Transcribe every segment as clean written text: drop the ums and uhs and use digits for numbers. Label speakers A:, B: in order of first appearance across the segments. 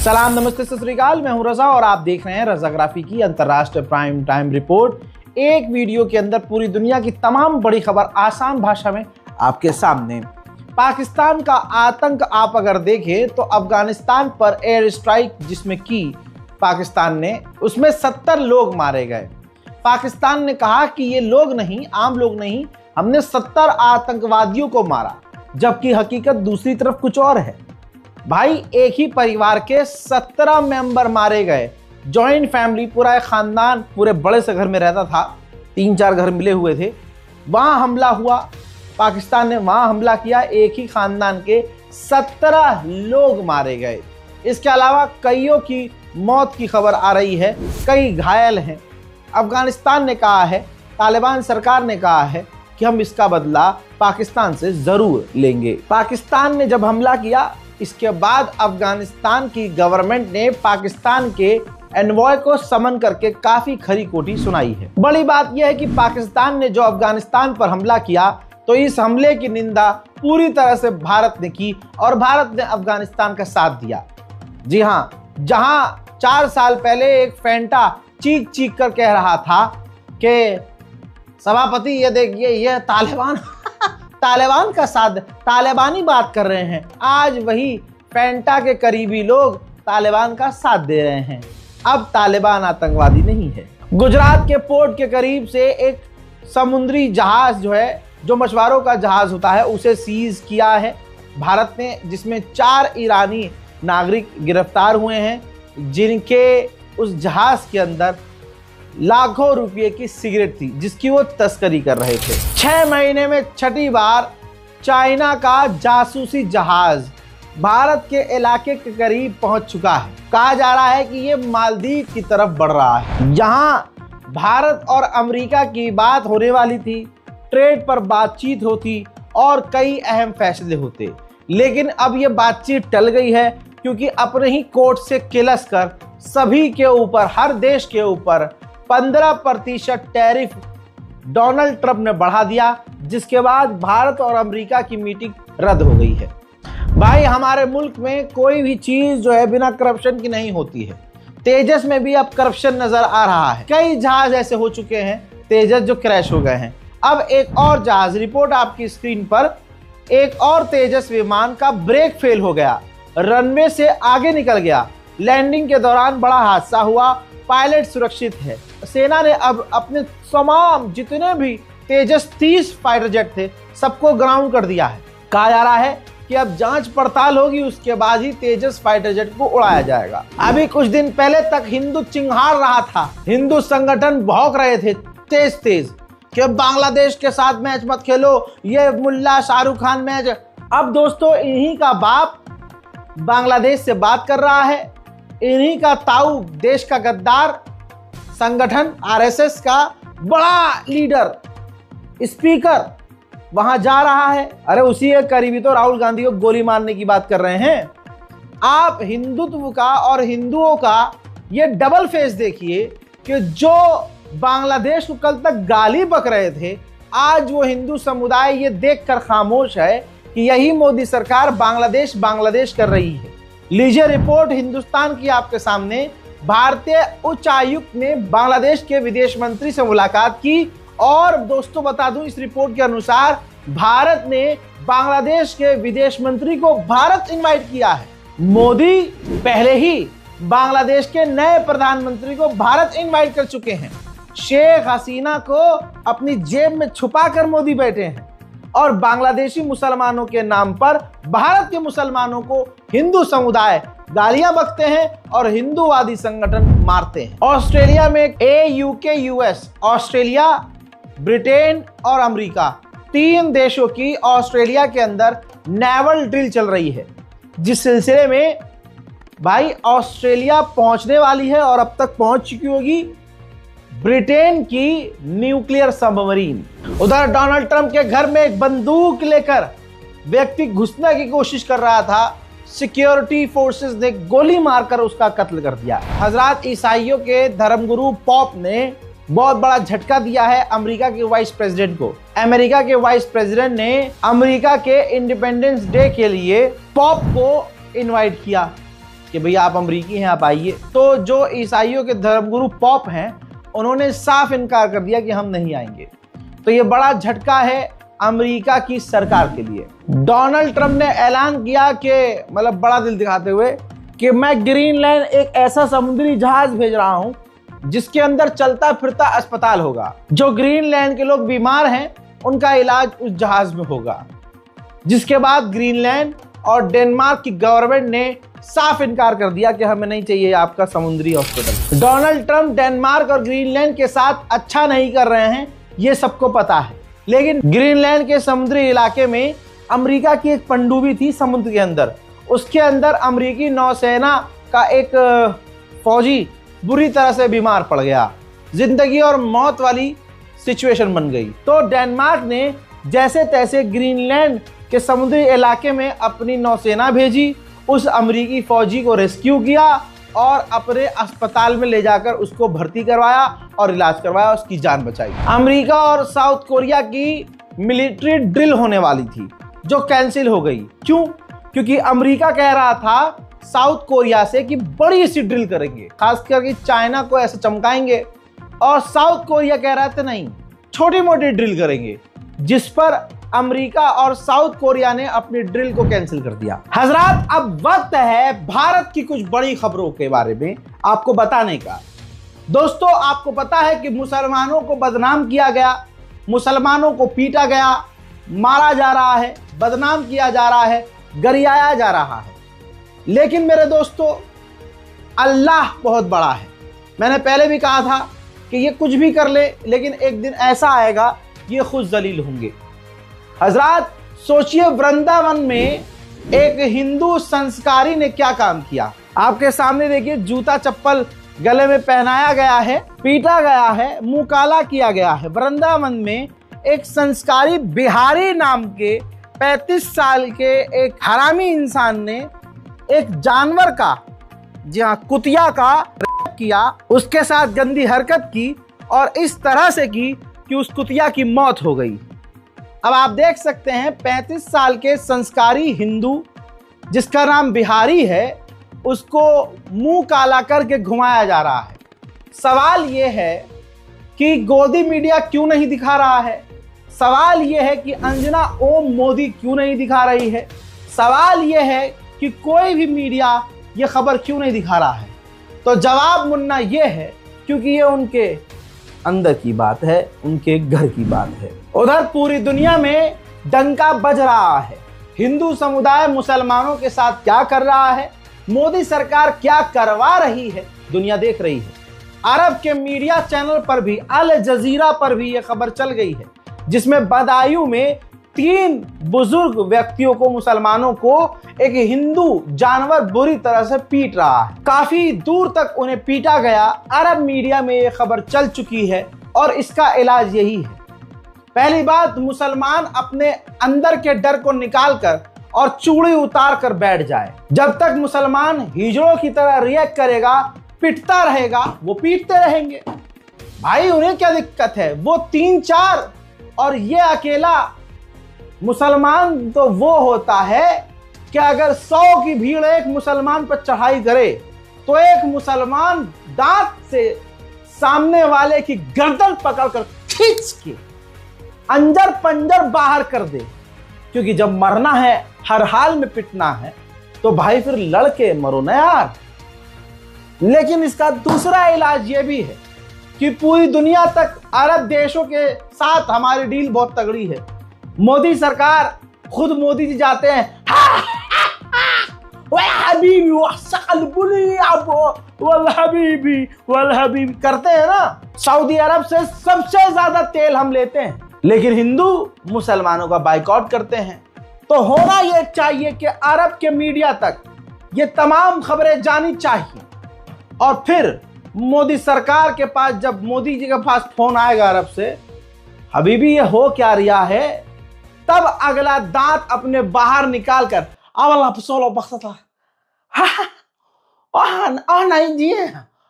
A: सलाम, नमस्ते, सत श्री अकाल। मैं हूं रजा और आप देख रहे हैं रजाग्राफी की अंतर्राष्ट्रीय प्राइम टाइम रिपोर्ट। एक वीडियो के अंदर पूरी दुनिया की तमाम बड़ी खबर आसान भाषा में आपके सामने। पाकिस्तान का आतंक आप अगर देखें तो अफगानिस्तान पर एयर स्ट्राइक जिसमें की पाकिस्तान ने, उसमें 70 लोग मारे गए। पाकिस्तान ने कहा कि ये लोग नहीं, आम लोग नहीं, हमने 70 आतंकवादियों को मारा, जबकि हकीकत दूसरी तरफ कुछ और है। भाई, एक ही परिवार के 17 मेंबर मारे गए। जॉइंट फैमिली, पूरा एक खानदान पूरे बड़े से घर में रहता था, 3-4 घर मिले हुए थे। वहां हमला हुआ, पाकिस्तान ने वहां हमला किया, एक ही खानदान के 17 लोग मारे गए। इसके अलावा कईयों की मौत की खबर आ रही है, कई घायल हैं। अफगानिस्तान ने कहा है, तालिबान सरकार ने कहा है कि हम इसका बदला पाकिस्तान से जरूर लेंगे। पाकिस्तान ने जब हमला किया, इसके बाद अफगानिस्तान की गवर्नमेंट ने पाकिस्तान के एनवॉय को समन करके काफी खरी खोटी सुनाई है। बड़ी बात यह है कि पाकिस्तान ने जो अफगानिस्तान पर हमला किया, तो इस हमले की निंदा पूरी तरह से भारत ने की और भारत ने अफगानिस्तान का साथ दिया। जी हाँ, जहां 4 साल पहले एक फैंटा चीख चीख कर कह रहा था कि सभापति ये देखिए, ये तालिबान का साथ, तालिबानी बात कर रहे हैं, आज वही फैंटा के करीबी लोग तालिबान का साथ दे रहे हैं। अब तालिबान आतंकवादी नहीं है। गुजरात के पोर्ट के करीब से एक समुद्री जहाज जो मछुआरों का जहाज होता है, उसे सीज किया है भारत ने, जिसमें 4 ईरानी नागरिक गिरफ्तार हुए हैं, जिनके उस जहाज के अंदर लाखों रुपये की सिगरेट थी, जिसकी वो तस्करी कर रहे थे। 6 महीने में 6ठी बार चाइना का जासूसी जहाज भारत के इलाके के करीब पहुंच चुका है। कहा जा रहा है कि ये मालदीव की तरफ बढ़ रहा है। यहां भारत और अमेरिका की बात होने वाली थी, ट्रेड पर बातचीत होती और कई अहम फैसले होते, लेकिन अब ये बातचीत टल गई है, क्योंकि अपने ही कोर्ट से किलस कर सभी के ऊपर, हर देश के ऊपर 15% टैरिफ डोनाल्ड ट्रंप ने बढ़ा दिया, जिसके बाद भारत और अमेरिका की मीटिंग रद्द हो गई है। भाई, हमारे मुल्क में कोई भी चीज बिना करप्शन की नहीं होती है। तेजस में भी अब करप्शन नजर आ रहा है। कई जहाज ऐसे हो चुके हैं तेजस जो क्रैश हो गए हैं। अब एक और जहाज, रिपोर्ट आपकी स्क्रीन पर, एक और तेजस विमान का ब्रेक फेल हो गया, रनवे से आगे निकल गया। लैंडिंग के दौरान बड़ा हादसा हुआ, पायलट सुरक्षित है। सेना ने अब अपने तमाम जितने भी तेजस 30 फाइटर जेट थे, सबको ग्राउंड कर दिया है। कहा जा रहा है कि अब जांच पड़ताल होगी, उसके बाद ही तेजस फाइटर जेट को उड़ाया जाएगा। अभी कुछ दिन पहले तक हिंदू चिंघाड़ रहा था, हिंदू संगठन भौंक रहे थे तेज तेज कि बांग्लादेश के साथ मैच मत खेलो, ये मुल्ला शाहरुख खान मैच। अब दोस्तों, इन्हीं का बाप बांग्लादेश से बात कर रहा है, इन्हीं का ताऊ देश का गद्दार संगठन आरएसएस का बड़ा लीडर, स्पीकर वहां जा रहा है। अरे उसी एक करीबी तो राहुल गांधी को गोली मारने की बात कर रहे हैं। आप हिंदुत्व का और हिंदुओं का ये डबल फेस देखिए कि जो बांग्लादेश को कल तक गाली बक रहे थे, आज वो हिंदू समुदाय ये देखकर खामोश है कि यही मोदी सरकार बांग्लादेश कर रही है। लीजिए रिपोर्ट हिंदुस्तान की आपके सामने। भारतीय उच्चायुक्त ने बांग्लादेश के विदेश मंत्री से मुलाकात की और दोस्तों बता दूं, इस रिपोर्ट के अनुसार भारत ने बांग्लादेश के विदेश मंत्री को भारत इनवाइट किया है। मोदी पहले ही बांग्लादेश के नए प्रधानमंत्री को भारत इनवाइट कर चुके हैं। शेख हसीना को अपनी जेब में छुपा कर मोदी बैठे हैं और बांग्लादेशी मुसलमानों के नाम पर भारत के मुसलमानों को हिंदू समुदाय गालियां बकते हैं और हिंदूवादी संगठन मारते हैं। ऑस्ट्रेलिया में यूके, यूएस, ऑस्ट्रेलिया, ब्रिटेन और अमेरिका, 3 देशों की ऑस्ट्रेलिया के अंदर नेवल ड्रिल चल रही है, जिस सिलसिले में भाई ऑस्ट्रेलिया पहुंचने वाली है और अब तक पहुंच चुकी होगी ब्रिटेन की न्यूक्लियर सबमरीन। उधर डोनाल्ड ट्रंप के घर में एक बंदूक लेकर व्यक्ति घुसने की कोशिश कर रहा था, सिक्योरिटी फोर्सेस ने गोली मारकर उसका कत्ल कर दिया। हजरत ईसाइयों के धर्मगुरु पॉप ने बहुत बड़ा झटका दिया है अमेरिका के वाइस प्रेसिडेंट को। अमेरिका के वाइस प्रेसिडेंट ने अमेरिका के इंडिपेंडेंस डे के लिए पॉप को इनवाइट किया। कि भैया आप अमरीकी हैं, आप आइए। तो जो ईसाइयों के धर्मगुरु पॉप हैं उन्होंने साफ इनकार कर दिया कि हम नहीं आएंगे। तो ये बड़ा झटका है अमेरिका की सरकार के लिए। डोनाल्ड ट्रंप ने ऐलान किया कि मतलब बड़ा दिल दिखाते हुए कि मैं ग्रीनलैंड एक ऐसा समुद्री जहाज भेज रहा हूं जिसके अंदर चलता फिरता अस्पताल होगा। जो ग्रीनलैंड के लोग बीमार हैं उनका इलाज उस जहाज में होगा। जिसके बाद ग्रीनलैंड और डेनमार्क की गवर्नमेंट ने साफ इनकार कर दिया कि हमें नहीं चाहिए आपका समुद्री हॉस्पिटल। डोनाल्ड ट्रंप डेनमार्क और ग्रीनलैंड के साथ अच्छा नहीं कर रहे हैं, ये सबको पता है। लेकिन ग्रीनलैंड के समुद्री इलाके में अमेरिका की एक पनडुब्बी थी समुद्र के अंदर। उसके अंदर अमेरिकी नौसेना का एक फौजी बुरी तरह से बीमार पड़ गया। जिंदगी और मौत वाली सिचुएशन बन गई। तो डेनमार्क ने जैसे तैसे ग्रीनलैंड के समुद्री इलाके में अपनी नौसेना भेजी, उस अमेरिकी फौजी को रेस्क्यू किया और अपने अस्पताल में ले जाकर उसको भर्ती करवाया और इलाज करवाया, उसकी जान बचाई। अमेरिका और साउथ कोरिया की मिलिट्री ड्रिल होने वाली थी जो कैंसिल हो गई। क्यों? क्योंकि अमेरिका कह रहा था साउथ कोरिया से कि बड़ी सी ड्रिल करेंगे, खास करके चाइना को ऐसे चमकाएंगे, और साउथ कोरिया कह रहा था नहीं, छोटी मोटी ड्रिल करेंगे, जिस पर अमेरिका और साउथ कोरिया ने अपनी ड्रिल को कैंसिल कर दिया। हजरात, अब वक्त है भारत की कुछ बड़ी खबरों के बारे में आपको बताने का। दोस्तों, आपको पता है कि मुसलमानों को बदनाम किया गया, मुसलमानों को पीटा गया, मारा जा रहा है, बदनाम किया जा रहा है, गरियाया जा रहा है। लेकिन मेरे दोस्तों, अल्लाह बहुत बड़ा है। मैंने पहले भी कहा था कि ये कुछ भी कर ले, लेकिन एक दिन ऐसा आएगा ये खुद जलील होंगे। हजरात, सोचिए वृंदावन में एक हिंदू संस्कारी ने क्या काम किया। आपके सामने देखिए, जूता चप्पल गले में पहनाया गया है, पीटा गया है, मुंह काला किया गया है। वृंदावन में एक संस्कारी बिहारी नाम के 35 साल के एक हरामी इंसान ने एक जानवर का, जी हाँ कुतिया का रेप किया, उसके साथ गंदी हरकत की और इस तरह से की कि उस कुतिया की मौत हो गई। अब आप देख सकते हैं 35 साल के संस्कारी हिंदू जिसका नाम बिहारी है, उसको मुंह काला करके घुमाया जा रहा है। सवाल यह है कि गोदी मीडिया क्यों नहीं दिखा रहा है? सवाल यह है कि अंजना ओम मोदी क्यों नहीं दिखा रही है? सवाल यह है कि कोई भी मीडिया ये खबर क्यों नहीं दिखा रहा है? तो जवाब मुन्ना ये है, क्योंकि ये उनके अंदर की बात है, उनके घर की बात है। उधर पूरी दुनिया में डंका बज रहा है। हिंदू समुदाय मुसलमानों के साथ क्या कर रहा है, मोदी सरकार क्या करवा रही है, दुनिया देख रही है। अरब के मीडिया चैनल पर भी, अल जजीरा पर भी यह खबर चल गई है, जिसमें बदायूं में 3 बुजुर्ग व्यक्तियों को, मुसलमानों को एक हिंदू जानवर बुरी तरह से पीट रहा है। काफी दूर तक उन्हें पीटा गया। अरब मीडिया में यह खबर चल चुकी है और इसका इलाज यही है। पहली बात, मुसलमान अपने अंदर के डर को निकालकर और चूड़ी उतार कर बैठ जाए। जब तक मुसलमान हिजड़ों की तरह रिएक्ट करेगा, पिटता रहेगा, वो पीटते रहेंगे। भाई उन्हें क्या दिक्कत है? वो 3-4 और ये अकेला। मुसलमान तो वो होता है कि अगर 100 की भीड़ एक मुसलमान पर चढ़ाई करे तो एक मुसलमान दांत से सामने वाले की गर्दन पकड़कर खींच के अंजर पंजर बाहर कर दे। क्योंकि जब मरना है, हर हाल में पिटना है, तो भाई फिर लड़के मरो ना यार। लेकिन इसका दूसरा इलाज ये भी है कि पूरी दुनिया तक अरब देशों के साथ हमारी डील बहुत तगड़ी है। मोदी सरकार, खुद मोदी जी जाते हैं, करते हैं ना। सऊदी अरब से सबसे ज्यादा तेल हम लेते हैं, लेकिन हिंदू मुसलमानों का बाइकआउट करते हैं। तो होना यह चाहिए कि अरब के मीडिया तक ये तमाम खबरें जानी चाहिए। और फिर मोदी सरकार के पास, जब मोदी जी के पास फोन आएगा अरब से, हबीबी ये हो क्या रिया है, तब अगला दांत अपने बाहर निकाल कर नहीं जी,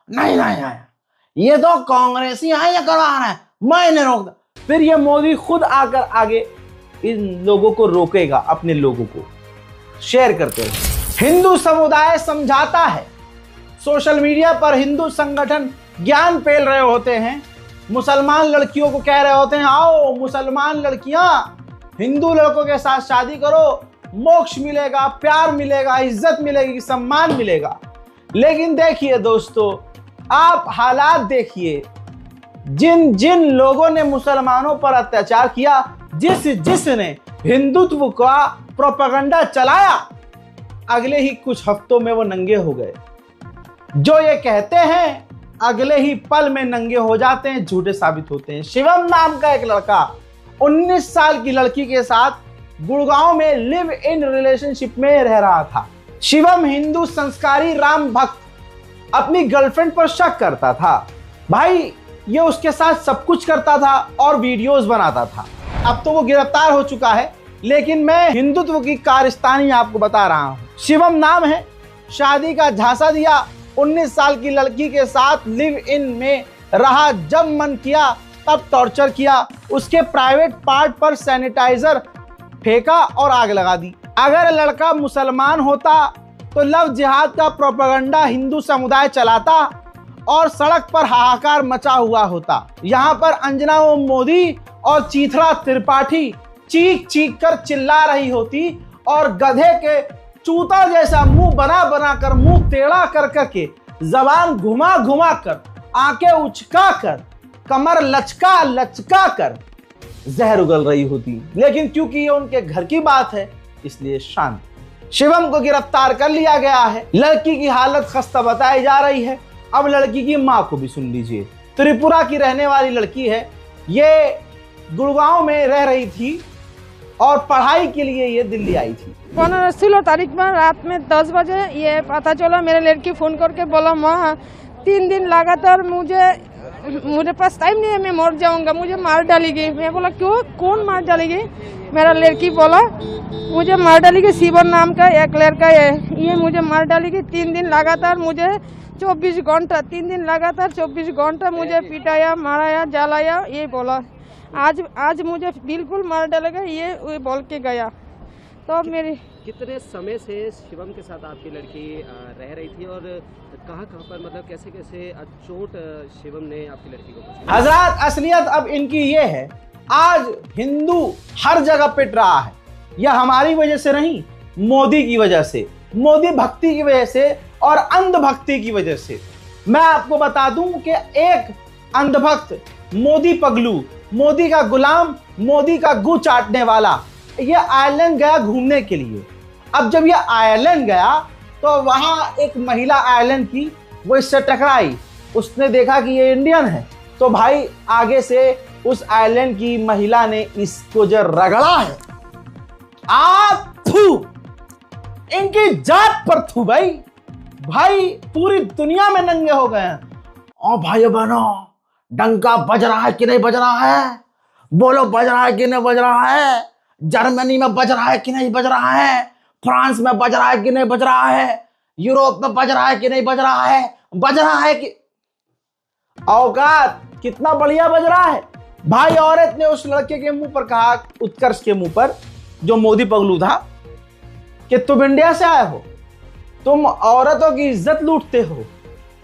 A: नहीं ये तो कांग्रेसी है, ये करवा रहे हैं, मैंने रोक दिया। फिर ये मोदी खुद आकर आगे इन लोगों को रोकेगा, अपने लोगों को। शेयर करते रहो। हिंदू समुदाय समझाता है, सोशल मीडिया पर हिंदू संगठन ज्ञान फैल रहे होते हैं, मुसलमान लड़कियों को कह रहे होते हैं आओ मुसलमान लड़कियां हिंदू लड़कों के साथ शादी करो, मोक्ष मिलेगा, प्यार मिलेगा, इज्जत मिलेगी, सम्मान मिलेगा। लेकिन देखिए दोस्तों, आप हालात देखिए, जिन जिन लोगों ने मुसलमानों पर अत्याचार किया, जिसने हिंदुत्व का प्रोपेगेंडा चलाया, अगले ही कुछ हफ्तों में वो नंगे हो गए। जो ये कहते हैं अगले ही पल में नंगे हो जाते हैं, झूठे साबित होते हैं। शिवम नाम का एक लड़का 19 साल की लड़की के साथ गुड़गांव में लिव इन रिलेशनशिप में रह रहा था। शिवम हिंदू संस्कारी राम भक्त अपनी गर्लफ्रेंड पर शक करता था। भाई ये उसके साथ सब कुछ करता था और वीडियोस बनाता था। अब तो वो गिरफ्तार हो चुका है, लेकिन मैं हिंदुत्व की कारस्तानी आपको बता रहा हूं। शिवम नाम है, शादी का झांसा दिया, 19 साल की लड़की के साथ लिव इन में रहा, जब मन किया तब टॉर्चर किया, उसके प्राइवेट पार्ट पर सैनिटाइजर फेंका और आग लगा दी। अगर लड़का मुसलमान होता तो लव जिहाद का प्रोपेगेंडा हिंदू समुदाय चलाता और सड़क पर हाहाकार मचा हुआ होता। यहाँ पर अंजना मोदी और चीथड़ा त्रिपाठी चीख चीख कर चिल्ला रही होती और गधे के चूता जैसा मुंह बना बना कर, मुंह टेढ़ा कर करके, जबान घुमा घुमा कर, आंखें उचका कर, कमर लचका लचका कर जहर उगल रही होती। लेकिन क्योंकि ये उनके घर की बात है इसलिए शांत। शिवम को गिरफ्तार कर लिया गया है। लड़की की हालत खस्ता बताई जा रही है। अब लड़की की मां को भी सुन लीजिए। त्रिपुरा की रहने वाली लड़की है, ये गुड़गांव में रह रही थी और पढ़ाई के लिए ये दिल्ली आई थी।
B: 16 तारीख में रात में 10 बजे ये पता चला, मेरे लड़की फोन करके बोला माँ 3 दिन लगातार मुझे पास टाइम नहीं है, मैं मर जाऊंगा, मुझे मार डालेगी। मैं बोला क्यों, कौन मार डालेगी? मेरा लड़की बोला मुझे मार डालेगी, शिवन नाम का एक लड़का है, ये मुझे मार डालेगी। 3 दिन लगातार मुझे 24 घंटा 3 दिन लगातार 24 घंटा मुझे पिटाया, माराया, जलाया, ये बोला। आज मुझे बिल्कुल मार डालेगा, ये बोल के गया। तो मेरी
C: कितने समय से शिवम के साथ आपकी लड़की रह रही थी और कहाँ पर, मतलब कैसे कैसे चोट शिवम ने आपकी लड़की को पहुंचाई?
A: हजरत असलियत अब इनकी ये है, आज हिंदू हर जगह पिट रहा है। यह हमारी वजह से नहीं, मोदी की वजह से, मोदी भक्ति की वजह से और अंधभक्ति की वजह से। मैं आपको बता दूं कि एक अंधभक्त, मोदी पगलू, मोदी का गुलाम, मोदी का गू चाटने वाला, ये आयरलैंड गया घूमने के लिए। अब जब ये आयरलैंड गया तो वहां एक महिला आयरलैंड की, वो इससे टकराई, उसने देखा कि ये इंडियन है, तो भाई आगे से उस आयरलैंड की महिला ने इसको जो रगड़ा है, थू, इनकी जात पर थू। भाई पूरी दुनिया में नंगे हो गए हैं। ओ भाई बहनों, डंका बज रहा है कि नहीं बज रहा है? बोलो बज रहा है कि नहीं बज रहा है? जर्मनी में बज रहा है कि नहीं बज रहा है? फ्रांस में बज रहा है कि नहीं बज रहा है? यूरोप में बज रहा है कि नहीं बज रहा है? बज रहा है कि औकात कितना बढ़िया बज रहा है। भाई औरत ने उस लड़के के मुंह पर कहा, उत्कर्ष के मुंह पर, जो मोदी पगलू था, कि तुम इंडिया से आए हो, तुम औरतों की इज्जत लूटते हो,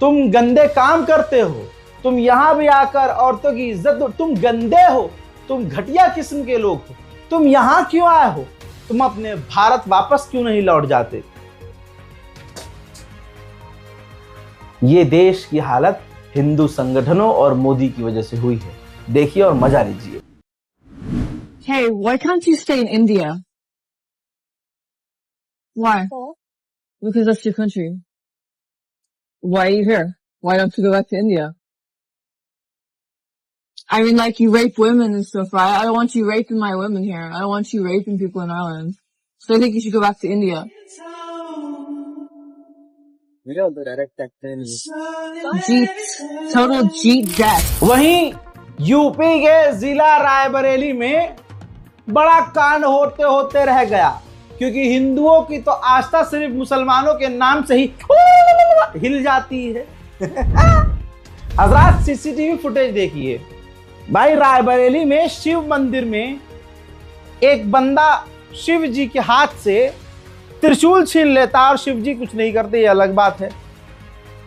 A: तुम गंदे काम करते हो, तुम यहां भी आकर औरतों की इज्जत, तुम गंदे हो, तुम घटिया किस्म के लोग हो, तुम यहां क्यों आए हो? तुम अपने भारत वापस क्यों नहीं लौट जाते? ये देश की हालत हिंदू संगठनों और मोदी की वजह से हुई है। देखिए और मजा लीजिए।
D: Hey, why can't you stay in India? Why? Because that's your country. Why are you here? Why don't you go back to India? I mean, like, you rape women and stuff, right? I don't want you raping my women here. I don't want you raping people in Ireland. So I think you should go back to India. Jeep, total Jeep death.
A: वहीं UP के जिला रायबरेली में बड़ा कांड होते होते रह गया, क्योंकि हिंदुओं की तो आस्था सिर्फ मुसलमानों के नाम से ही हिल जाती है। हजरात सीसीटीवी फुटेज देखिए। भाई रायबरेली में शिव मंदिर में एक बंदा शिव जी के हाथ से त्रिशूल छीन लेता और शिव जी कुछ नहीं करते, ये अलग बात है।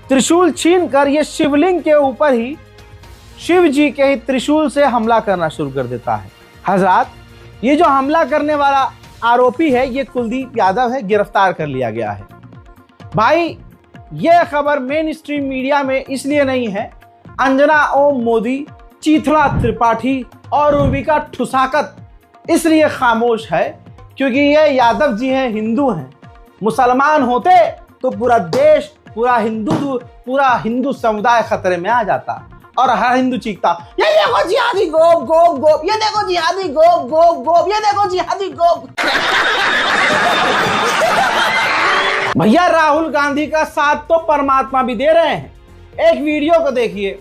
A: त्रिशूल छीन कर ये शिवलिंग के ऊपर ही शिव जी के ही त्रिशूल से हमला करना शुरू कर देता है। हजरात, ये जो हमला करने वाला आरोपी है ये कुलदीप यादव है, गिरफ्तार कर लिया गया है। भाई ये खबर मेन स्ट्रीम मीडिया में इसलिए नहीं है, अंजना ओम मोदी, चीथड़ा त्रिपाठी और रूबिका ठुसाकत इसलिए खामोश है क्योंकि ये यादव जी हैं, हिंदू हैं। मुसलमान होते तो पूरा देश, पूरा हिंदू समुदाय खतरे में आ जाता और हर हिंदू चीखता, ये देखो जिहादी गोप गोप गोप, ये देखो जिहादी गोप गोप गोप, ये देखो जिहादी गोप। भैया राहुल गांधी का साथ तो परमात्मा भी दे रहे हैं। एक वीडियो को देखिए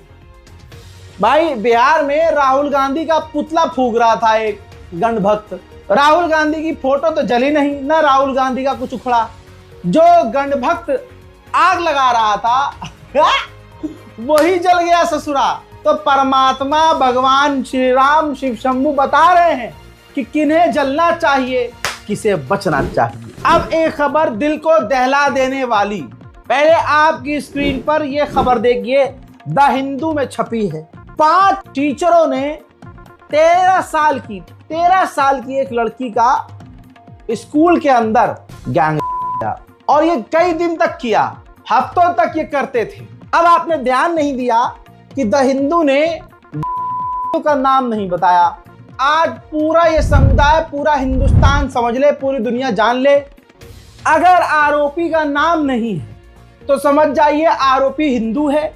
A: भाई, बिहार में राहुल गांधी का पुतला फूंक रहा था एक गंड भक्त। राहुल गांधी की फोटो तो जली नहीं, ना राहुल गांधी का कुछ उखड़ा। जो गंड भक्त आग लगा रहा था वही जल गया ससुरा। तो परमात्मा, भगवान श्री राम, शिव शंभू बता रहे हैं कि किन्हें जलना चाहिए, किसे बचना चाहिए। अब एक खबर दिल को दहला देने वाली, पहले आपकी स्क्रीन पर यह खबर देखिए, द हिंदू में छपी है। 5 टीचरों ने 13 साल की एक लड़की का स्कूल के अंदर गैंग किया और ये कई दिन तक किया, हफ्तों तक ये करते थे। अब आपने ध्यान नहीं दिया कि द हिंदू ने का नाम नहीं बताया। आज पूरा ये समुदाय, पूरा हिंदुस्तान समझ ले, पूरी दुनिया जान ले, अगर आरोपी का नाम नहीं है तो समझ जाइए आरोपी हिंदू है।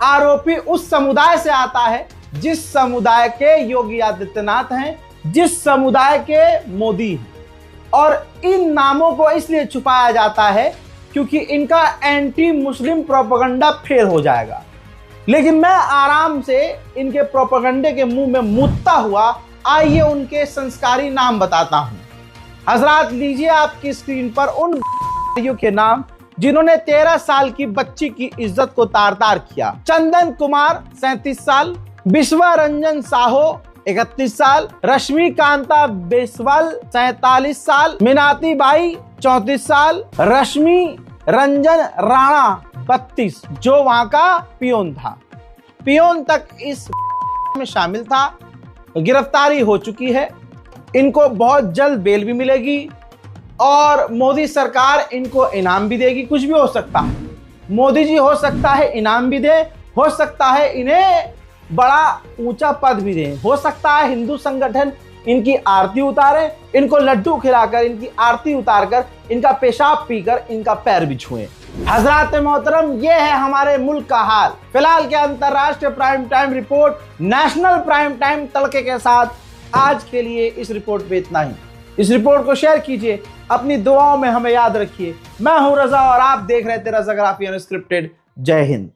A: आरोपी उस समुदाय से आता है जिस समुदाय के योगी आदित्यनाथ हैं, जिस समुदाय के मोदी हैं। और इन नामों को इसलिए छुपाया जाता है क्योंकि इनका एंटी मुस्लिम प्रोपेगेंडा फेल हो जाएगा। लेकिन मैं आराम से इनके प्रोपेगेंडे के मुंह में मुतता हुआ आइए उनके संस्कारी नाम बताता हूं। हजरात, लीजिए आपकी स्क्रीन पर उन के नाम जिन्होंने 13 साल की बच्ची की इज्जत को तार तार किया। चंदन कुमार 37 साल, विश्वा रंजन साहो 31 साल, रश्मि कांता बेसवाल 47 साल, मीनाती बाई 34 साल, रश्मि रंजन राणा 32, जो वहां का पियोन था। पियोन तक इस में शामिल था। गिरफ्तारी हो चुकी है, इनको बहुत जल्द बेल भी मिलेगी और मोदी सरकार इनको इनाम भी देगी। कुछ भी हो सकता है, मोदी जी हो सकता है इनाम भी दे, हो सकता है इन्हें बड़ा ऊंचा पद भी दे, हो सकता है हिंदू संगठन इनकी आरती उतारे, इनको लड्डू खिलाकर, इनकी आरती उतारकर, इनका पेशाब पीकर इनका पैर भी छुए। हजरात मोहतरम, ये है हमारे मुल्क का हाल। फिलहाल के अंतरराष्ट्रीय prime time report, national prime time तड़के के साथ आज के लिए इस रिपोर्ट पे इतना ही। इस रिपोर्ट को शेयर कीजिए, अपनी दुआओं में हमें याद रखिए। मैं हूं रजा और आप देख रहे थे रजाग्राफी अनस्क्रिप्टेड। जय हिंद।